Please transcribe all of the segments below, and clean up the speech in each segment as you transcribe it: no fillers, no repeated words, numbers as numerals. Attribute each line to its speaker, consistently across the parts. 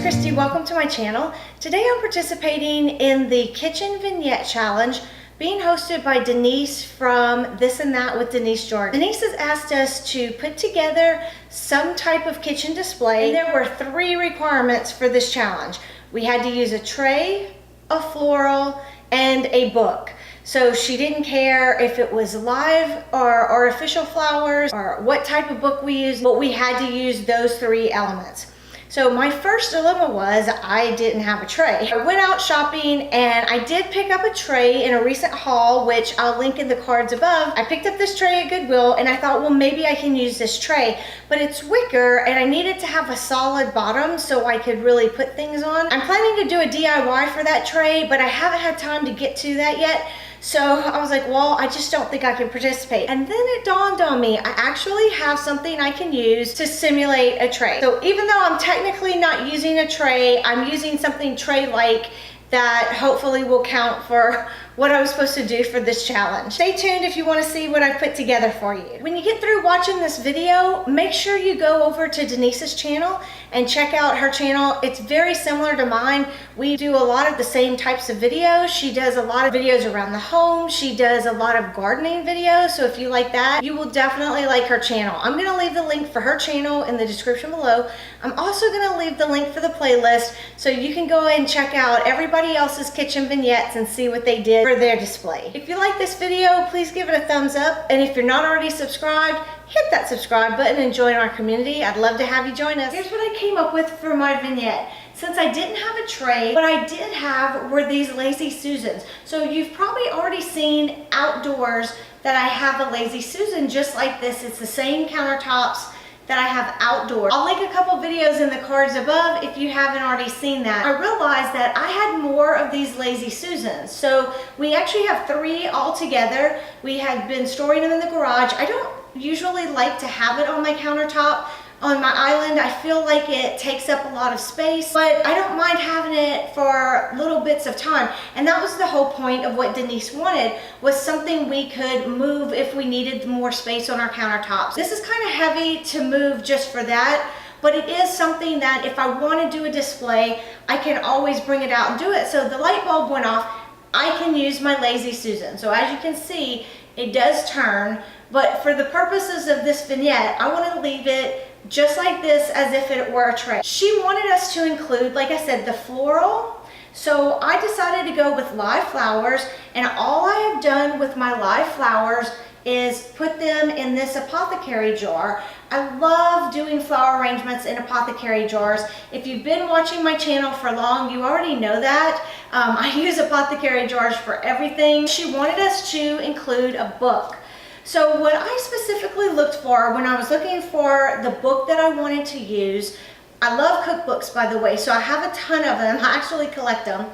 Speaker 1: Kristi, welcome to my channel. Today I'm participating in the Kitchen Vignette Challenge being hosted by Denise from This and That with Denise Jordan. Denise has asked us to put together some type of kitchen display, and there were 3 requirements for this challenge. We had to use a tray, a floral, and a book. So she didn't care if it was live or artificial flowers or what type of book we used, but we had to use those 3 elements. So my first dilemma was I didn't have a tray. I went out shopping and I did pick up a tray in a recent haul, which I'll link in the cards above. I picked up this tray at Goodwill and I thought, well, maybe I can use this tray, but it's wicker and I needed to have a solid bottom so I could really put things on. I'm planning to do a DIY for that tray, but I haven't had time to get to that yet. So I was like, well, I just don't think I can participate. And then it dawned on me, I actually have something I can use to simulate a tray. So even though I'm technically not using a tray, I'm using something tray-like that hopefully will count for what I was supposed to do for this challenge. Stay tuned if you want to see what I put together for you. When you get through watching this video, make sure you go over to Denise's channel and check out her channel. It's very similar to mine. We do a lot of the same types of videos. She does a lot of videos around the home. She does a lot of gardening videos. So if you like that, you will definitely like her channel. I'm gonna leave the link for her channel in the description below. I'm also gonna leave the link for the playlist so you can go and check out everybody else's kitchen vignettes and see what they did for their display. If you like this video, please give it a thumbs up. And if you're not already subscribed, hit that subscribe button and join our community. I'd love to have you join us. Here's what I came up with for my vignette. Since I didn't have a tray, what I did have were these Lazy Susans. So you've probably already seen outdoors that I have a Lazy Susan just like this. It's the same countertops that I have outdoors. I'll link a couple videos in the cards above if you haven't already seen that. I realized that I had more of these Lazy Susans. So we actually have 3 all together. We had been storing them in the garage. I don't usually like to have it on my countertop on my island. I feel like it takes up a lot of space, but I don't mind having it for little bits of time. And that was the whole point of what Denise wanted, was something we could move if we needed more space on our countertops. This is kind of heavy to move just for that, but it is something that if I want to do a display, I can always bring it out and do it. So the light bulb went off. I can use my Lazy Susan. So as you can see, it does turn, but for the purposes of this vignette, I want to leave it just like this as if it were a tray. She wanted us to include, like I said, the floral. So I decided to go with live flowers, and all I have done with my live flowers is put them in this apothecary jar. I love doing flower arrangements in apothecary jars. If you've been watching my channel for long, you already know that. I use apothecary jars for everything. She wanted us to include a book. So what I specifically looked for when I was looking for the book that I wanted to use, I love cookbooks, by the way, so I have a ton of them. I actually collect them.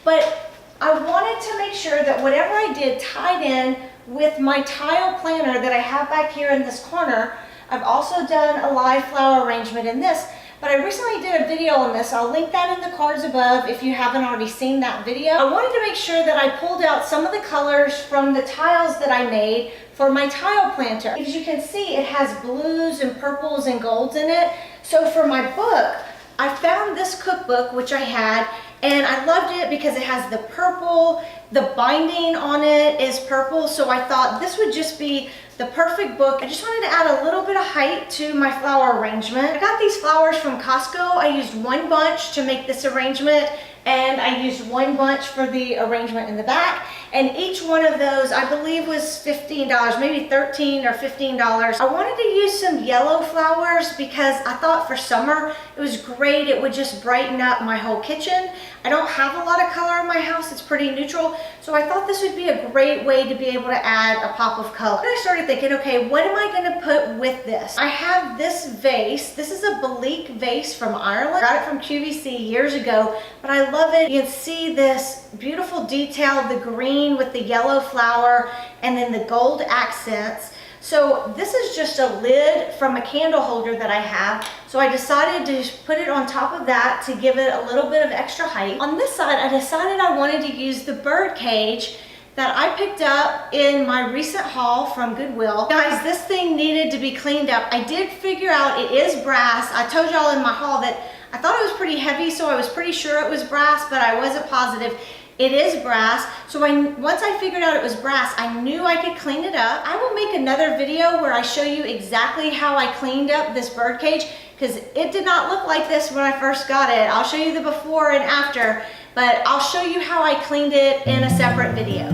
Speaker 1: But I wanted to make sure that whatever I did tied in with my tile planner that I have back here in this corner. I've also done a live flower arrangement in this, but I recently did a video on this. I'll link that in the cards above if you haven't already seen that video. I wanted to make sure that I pulled out some of the colors from the tiles that I made for my tile planter. As you can see, it has blues and purples and golds in it. So for my book, I found this cookbook, which I had, and I loved it because it has the purple, the binding on it is purple, so I thought this would just be the perfect book. I just wanted to add a little bit of height to my flower arrangement. I got these flowers from Costco. I used 1 bunch to make this arrangement, and I used 1 bunch for the arrangement in the back. And each one of those, I believe, was $15, maybe $13 or $15. I wanted to use some yellow flowers because I thought for summer it was great. It would just brighten up my whole kitchen. I don't have a lot of color in my house. It's pretty neutral. So I thought this would be a great way to be able to add a pop of color. And I started thinking, okay, what am I going to put with this? I have this vase. This is a Belique vase from Ireland. I got it from QVC years ago, but I love it. You can see this beautiful detail, the green with the yellow flower and then the gold accents. So this is just a lid from a candle holder that I have. So I decided to put it on top of that to give it a little bit of extra height. On this side, I decided I wanted to use the bird cage that I picked up in my recent haul from Goodwill. Guys, this thing needed to be cleaned up. I did figure out it is brass. I told y'all in my haul that I thought it was pretty heavy, so I was pretty sure it was brass, but I wasn't positive. It is brass, so once I figured out it was brass, I knew I could clean it up. I will make another video where I show you exactly how I cleaned up this bird cage, because it did not look like this when I first got it. I'll show you the before and after, but I'll show you how I cleaned it in a separate video.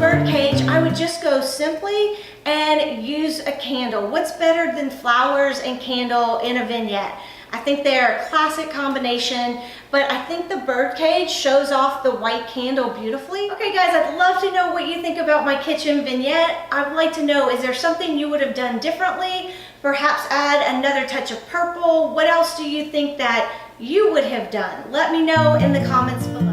Speaker 1: Bird cage, I would just go simply and use a candle. What's better than flowers and candle in a vignette? I think they're a classic combination, but I think the bird cage shows off the white candle beautifully. Okay guys, I'd love to know what you think about my kitchen vignette. I would like to know, is there something you would have done differently? Perhaps add another touch of purple. What else do you think that you would have done? Let me know in the comments below.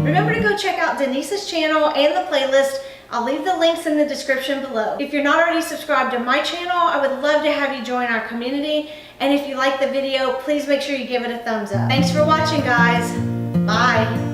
Speaker 1: Remember to go check out Denise's channel and the playlist. I'll leave the links in the description below. If you're not already subscribed to my channel, I would love to have you join our community. And if you like the video, please make sure you give it a thumbs up. Thanks for watching, guys. Bye.